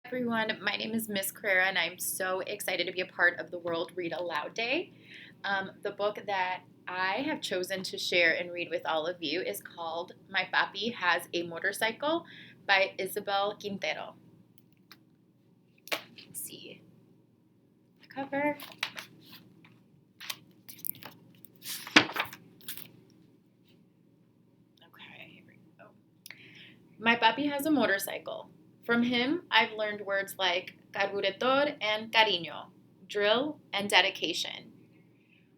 Everyone, my name is Miss Carrera, and I'm so excited to be a part of the World Read Aloud Day. The book that I have chosen to share and read with all of you is called My Papi Has a Motorcycle by Isabel Quintero. Let's see the cover. Okay, here we go. My Papi has a motorcycle. From him, I've learned words like carburetor and cariño, drill and dedication.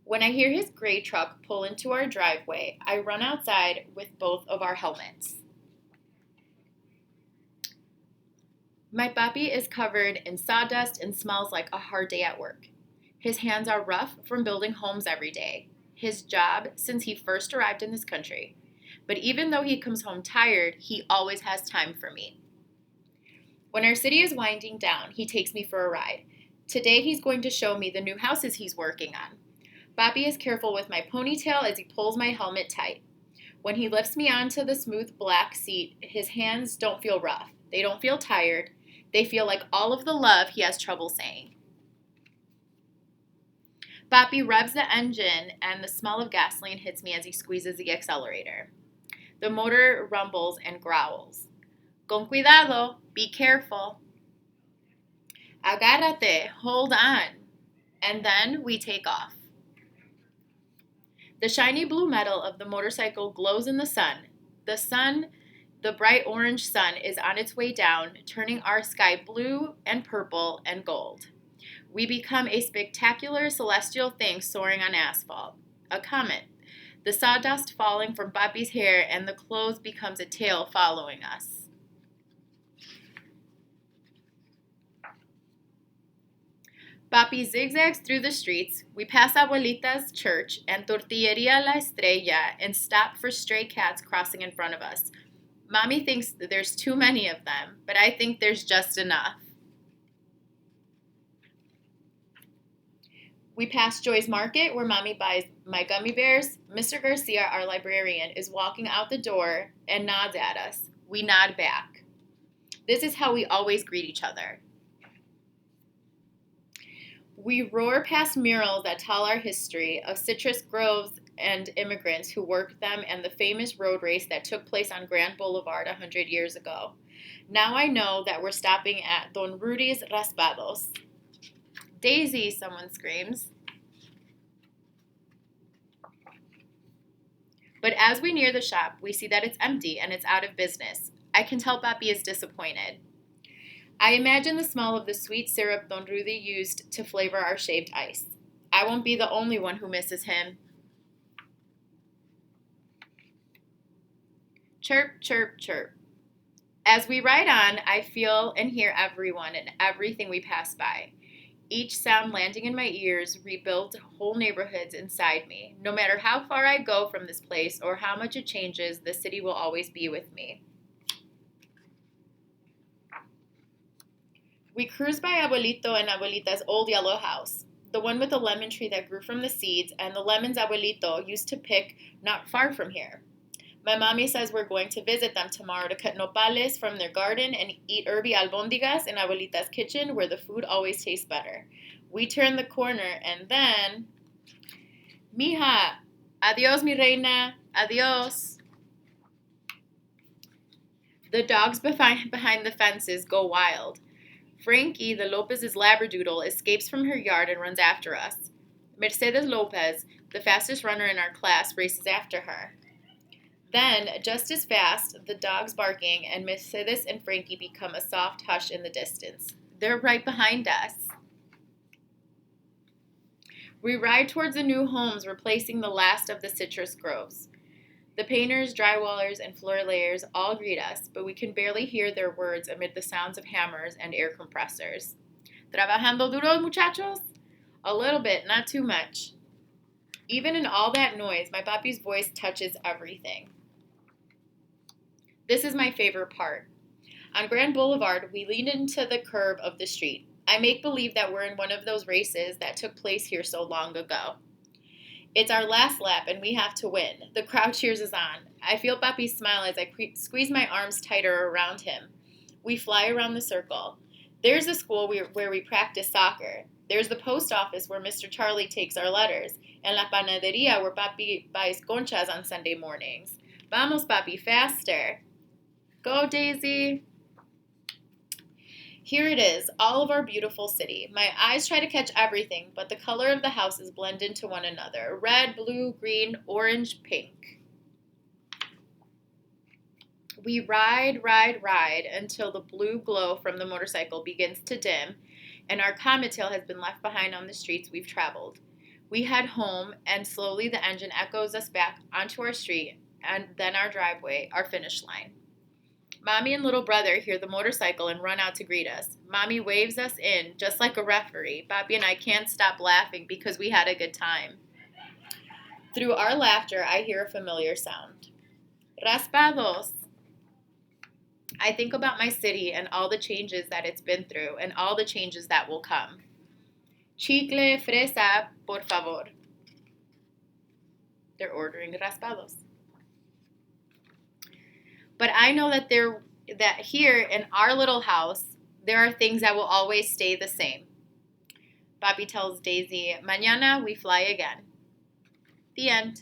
When I hear his gray truck pull into our driveway, I run outside with both of our helmets. My papi is covered in sawdust and smells like a hard day at work. His hands are rough from building homes every day, his job since he first arrived in this country. But even though he comes home tired, he always has time for me. When our city is winding down, he takes me for a ride. Today he's going to show me the new houses he's working on. Papi is careful with my ponytail as he pulls my helmet tight. When he lifts me onto the smooth black seat, his hands don't feel rough. They don't feel tired. They feel like all of the love he has trouble saying. Papi revs the engine, and the smell of gasoline hits me as he squeezes the accelerator. The motor rumbles and growls. Con cuidado, be careful. Agárrate, hold on. And then we take off. The shiny blue metal of the motorcycle glows in the sun. The bright orange sun, is on its way down, turning our sky blue and purple and gold. We become a spectacular celestial thing soaring on asphalt, a comet. The sawdust falling from Papi's hair and the clothes becomes a tail following us. Papi zigzags through the streets. We pass Abuelita's church and Tortilleria La Estrella and stop for stray cats crossing in front of us. Mommy thinks that there's too many of them, but I think there's just enough. We pass Joy's Market, where Mommy buys my gummy bears. Mr. Garcia, our librarian, is walking out the door and nods at us. We nod back. This is how we always greet each other. We roar past murals that tell our history of citrus groves and immigrants who worked them and the famous road race that took place on Grand Boulevard 100 years ago. Now I know that we're stopping at Don Rudy's Raspados. Daisy, someone screams. But as we near the shop, we see that it's empty and it's out of business. I can tell Papi is disappointed. I imagine the smell of the sweet syrup Don Rudy used to flavor our shaved ice. I won't be the only one who misses him. Chirp, chirp, chirp. As we ride on, I feel and hear everyone and everything we pass by. Each sound landing in my ears rebuilds whole neighborhoods inside me. No matter how far I go from this place or how much it changes, the city will always be with me. We cruise by Abuelito and Abuelita's old yellow house, the one with the lemon tree that grew from the seeds and the lemons Abuelito used to pick not far from here. My mommy says we're going to visit them tomorrow to cut nopales from their garden and eat herby albóndigas in Abuelita's kitchen where the food always tastes better. We turn the corner and then... Mija, adios mi reina, adios. The dogs behind the fences go wild. Frankie, the Lopez's labradoodle, escapes from her yard and runs after us. Mercedes Lopez, the fastest runner in our class, races after her. Then, just as fast, the dogs barking and Mercedes and Frankie become a soft hush in the distance. They're right behind us. We ride towards the new homes, replacing the last of the citrus groves. The painters, drywallers, and floor layers all greet us, but we can barely hear their words amid the sounds of hammers and air compressors. ¿Trabajando duro, muchachos? A little bit, not too much. Even in all that noise, my papi's voice touches everything. This is my favorite part. On Grand Boulevard, we lean into the curve of the street. I make believe that we're in one of those races that took place here so long ago. It's our last lap and we have to win. The crowd cheers us on. I feel Papi smile as I squeeze my arms tighter around him. We fly around the circle. There's a school where we practice soccer. There's the post office where Mr. Charlie takes our letters. And la panaderia where Papi buys conchas on Sunday mornings. Vamos, Papi, faster. Go, Daisy. Here it is, all of our beautiful city. My eyes try to catch everything, but the color of the houses blend into one another. Red, blue, green, orange, pink. We ride, ride, ride until the blue glow from the motorcycle begins to dim, and our comet-tail has been left behind on the streets we've traveled. We head home, and slowly the engine echoes us back onto our street, and then our driveway, our finish line. Mommy and little brother hear the motorcycle and run out to greet us. Mommy waves us in, just like a referee. Papi and I can't stop laughing because we had a good time. Through our laughter, I hear a familiar sound. Raspados. I think about my city and all the changes that it's been through and all the changes that will come. Chicle, fresa, por favor. They're ordering raspados. But I know that here in our little house, there are things that will always stay the same. Papi tells Daisy, mañana we fly again. The end.